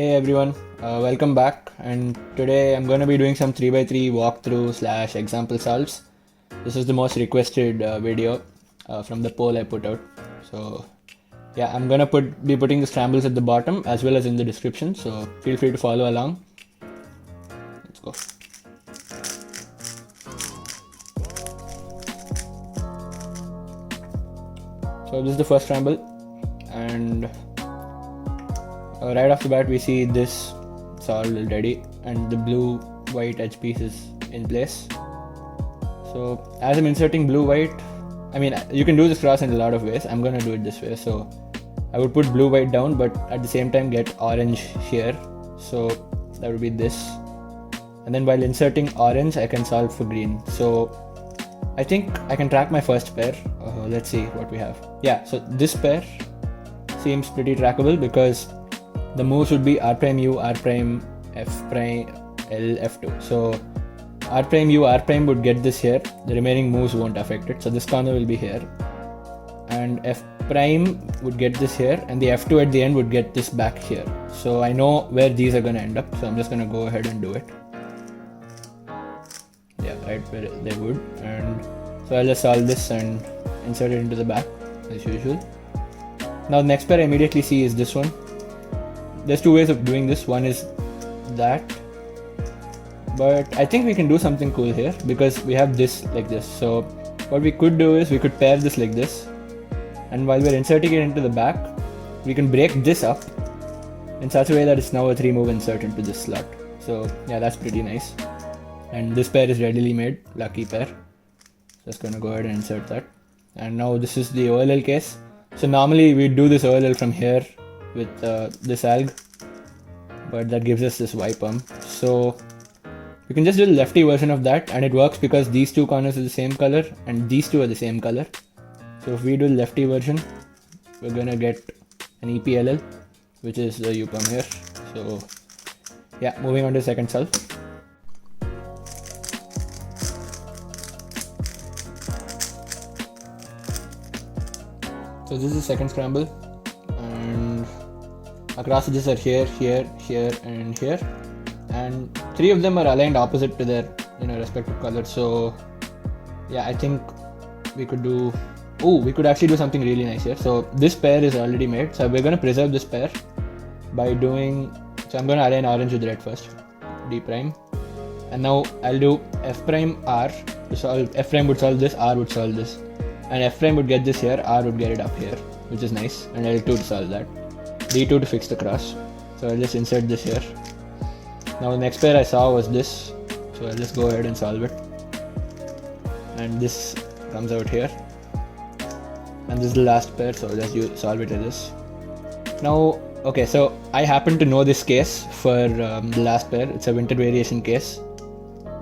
Hey everyone, welcome back, and today I'm going to be doing some 3x3 walkthrough slash example solves. This is the most requested video from the poll I put out. So yeah, I'm going to be putting the scrambles at the bottom as well as in the description, so feel free to follow along. Let's go. So this is the first scramble, and right off the bat we see this solved already, and the blue white edge piece is in place. So as I'm inserting blue white, I mean you can do this cross in a lot of ways. I'm gonna do it this way. So I would put blue white down, but at the same time get orange here. So that would be this, and then while inserting orange I can solve for green. So I think I can track my first pair. Let's see what we have. Yeah, so this pair seems pretty trackable because the moves would be R prime U, R prime F prime L, F2. So R prime U, R prime would get this here. The remaining moves won't affect it. So this corner will be here, and F prime would get this here, and the F2 at the end would get this back here. So I know where these are going to end up. So I'm just going to go ahead and do it. Yeah, right where they would. And so I'll just solve this and insert it into the back as usual. Now the next pair I immediately see is this one. There's two ways of doing this. One is that, but I think we can do something cool here because we have this like this. So what we could do is we could pair this like this, and while we're inserting it into the back, we can break this up in such a way that it's now a 3-move insert into this slot. So yeah, that's pretty nice. And this pair is readily made, lucky pair. Just gonna go ahead and insert that. And now this is the OLL case. So normally we do this OLL from here with this alg, but that gives us this Y pump. So we can just do the lefty version of that, and it works because these two corners are the same color and these two are the same color. So if we do the lefty version, we're gonna get an EPLL, which is the U pump here. So yeah, moving on to the second solve. So this is the second scramble, and across edges are here, here, here, and here, and 3 of them are aligned opposite to their respective colors. So yeah, I think we could do. We could actually do something really nice here. So this pair is already made, so we're gonna preserve this pair by doing. So I'm gonna align orange with red first, D prime, and now I'll do F prime R to solve. F prime would solve this, R would solve this. And F prime would get this here, R would get it up here, which is nice, and L2 to solve that. D2 to fix the cross. So I'll just insert this here. Now the next pair I saw was this, so I'll just go ahead and solve it. And this comes out here. And this is the last pair, so I'll just solve it as this. Now, okay, so I happen to know this case for the last pair. It's a winter variation case.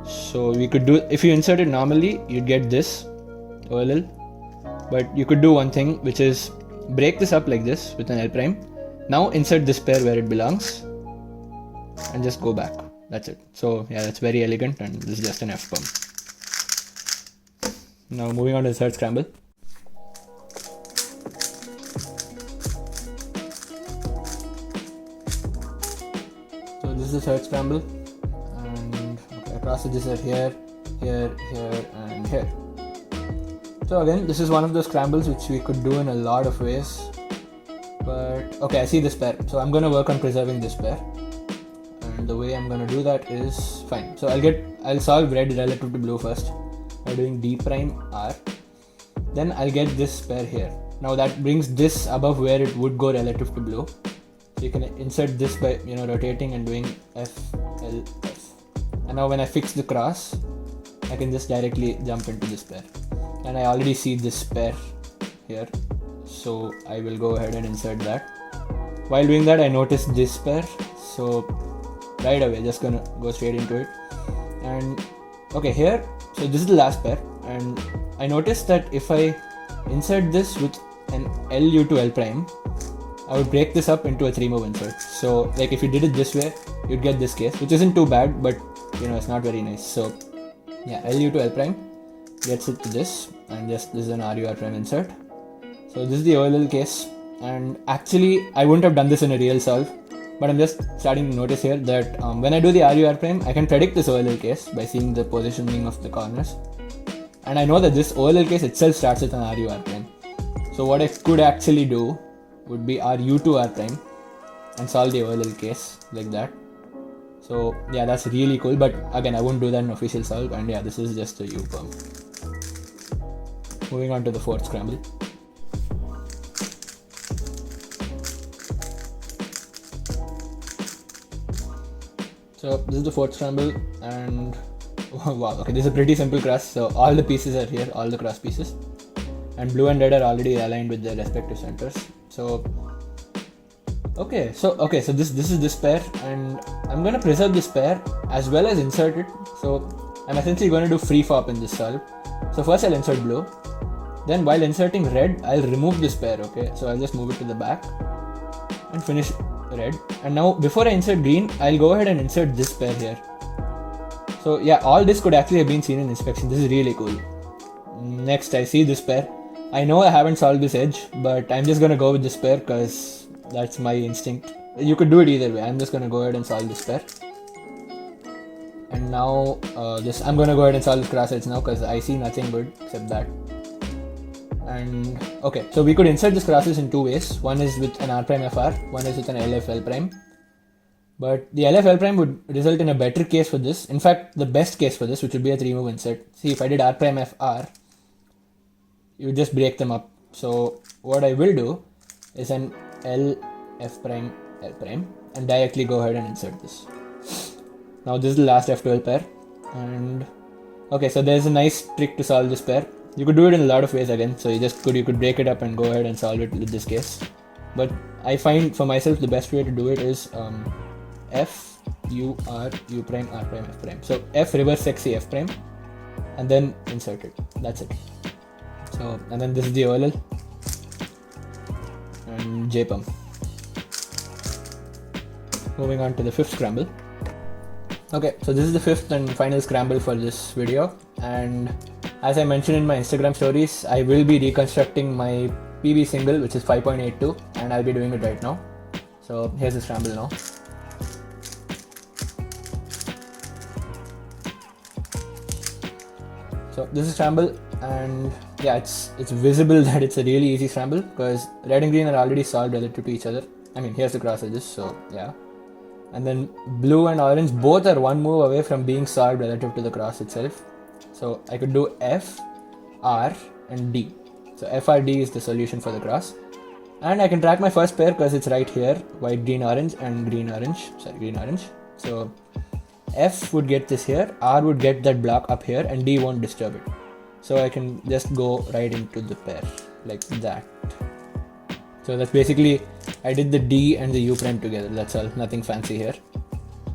So we could do, if you insert it normally, you'd get this OLL. But you could do one thing, which is break this up like this with an L prime. Now insert this pair where it belongs and just go back. That's it. So yeah, that's very elegant, and this is just an F pump. Now moving on to the third scramble. So this is the third scramble, and okay, across edges are here, here, here, and here. So again, this is one of those scrambles which we could do in a lot of ways, but okay, I see this pair, so I'm going to work on preserving this pair, and the way I'm going to do that is fine. So I'll solve red relative to blue first by doing D prime R, then I'll get this pair here. Now that brings this above where it would go relative to blue, so you can insert this by rotating and doing F, L, F, and now when I fix the cross, I can just directly jump into this pair. And I already see this pair here, so I will go ahead and insert that. While doing that, I noticed this pair, so right away just gonna go straight into it. And okay, here, so this is the last pair, and I noticed that if I insert this with an LU to L prime, I would break this up into a 3-move insert. So like if you did it this way, you'd get this case, which isn't too bad, but it's not very nice. So yeah, LU to L prime gets it to this, and just this is an RUR prime insert. So this is the OLL case, and actually I wouldn't have done this in a real solve, but I'm just starting to notice here that when I do the RUR prime, I can predict this OLL case by seeing the positioning of the corners. And I know that this OLL case itself starts with an RUR prime. So what I could actually do would be RU to R prime and solve the OLL case like that. So yeah, that's really cool, but again, I won't do that in official solve, and yeah, this is just a U perm. Moving on to the fourth scramble. So this is the fourth scramble, and wow, okay, this is a pretty simple cross. So all the pieces are here, all the cross pieces, and blue and red are already aligned with their respective centers. So so this is this pair, and I'm gonna preserve this pair as well as insert it. So I'm essentially going to do free fop in this solve. So first I'll insert blue, then while inserting red, I'll remove this pair. Okay, so I'll just move it to the back and finish red. And now before I insert green, I'll go ahead and insert this pair here. So yeah, all this could actually have been seen in inspection. This is really cool. Next, I see this pair. I know I haven't solved this edge, but I'm just gonna go with this pair because that's my instinct. You could do it either way. I'm just gonna go ahead and solve this pair. And now I'm gonna go ahead and solve this cross edge now because I see nothing good except that. And okay, so we could insert this crosses in two ways. One is with an R prime FR, one is with an LF L prime. But the LF L prime would result in a better case for this. In fact, the best case for this, which would be a 3-move insert. See, if I did R prime FR, you would just break them up. So what I will do is an L F prime L prime and directly go ahead and insert this. Now this is the last F12 pair, and okay, so there's a nice trick to solve this pair. You could do it in a lot of ways again, so you could break it up and go ahead and solve it with this case. But I find for myself the best way to do it is F U R U prime R prime F prime. So F reverse sexy F prime and then insert it. That's it. So and then this is the OLL and J pump. Moving on to the fifth scramble. Okay, so this is the fifth and final scramble for this video, and as I mentioned in my Instagram stories, I will be reconstructing my PB single, which is 5.82, and I'll be doing it right now. So here's the scramble now. So this is scramble, and yeah, it's visible that it's a really easy scramble because red and green are already solved relative to each other. I mean, here's the cross edges, so yeah. And then blue and orange both are one move away from being solved relative to the cross itself. So I could do F, R and D. So FRD is the solution for the cross. And I can track my first pair because it's right here, white, green, orange and green, orange. So F would get this here, R would get that block up here and D won't disturb it. So I can just go right into the pair like that. So that's basically, I did the D and the U prime together, that's all, nothing fancy here.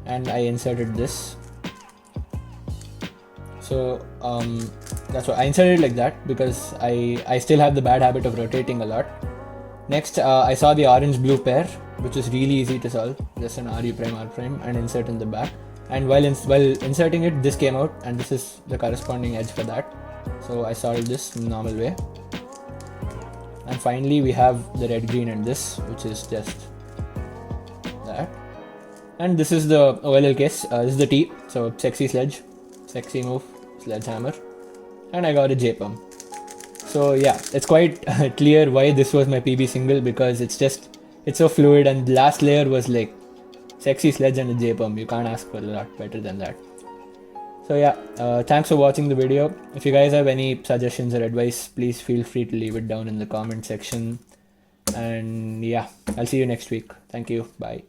And I inserted this. So that's why I inserted it like that because I still have the bad habit of rotating a lot. Next, I saw the orange blue pair, which is really easy to solve. Just an RU prime R prime and insert in the back. And while inserting it, this came out and this is the corresponding edge for that. So I solved this in the normal way. And finally we have the red green and this, which is just that. And this is the OLL case. This is the T. So sexy sledge, sexy move, sledgehammer, and I got a J pump. So yeah, it's quite clear why this was my PB single because it's so fluid, and the last layer was like sexy sledge and a J pump. You can't ask for a lot better than that. So yeah, thanks for watching the video. If you guys have any suggestions or advice, please feel free to leave it down in the comment section. And yeah, I'll see you next week. Thank you. Bye.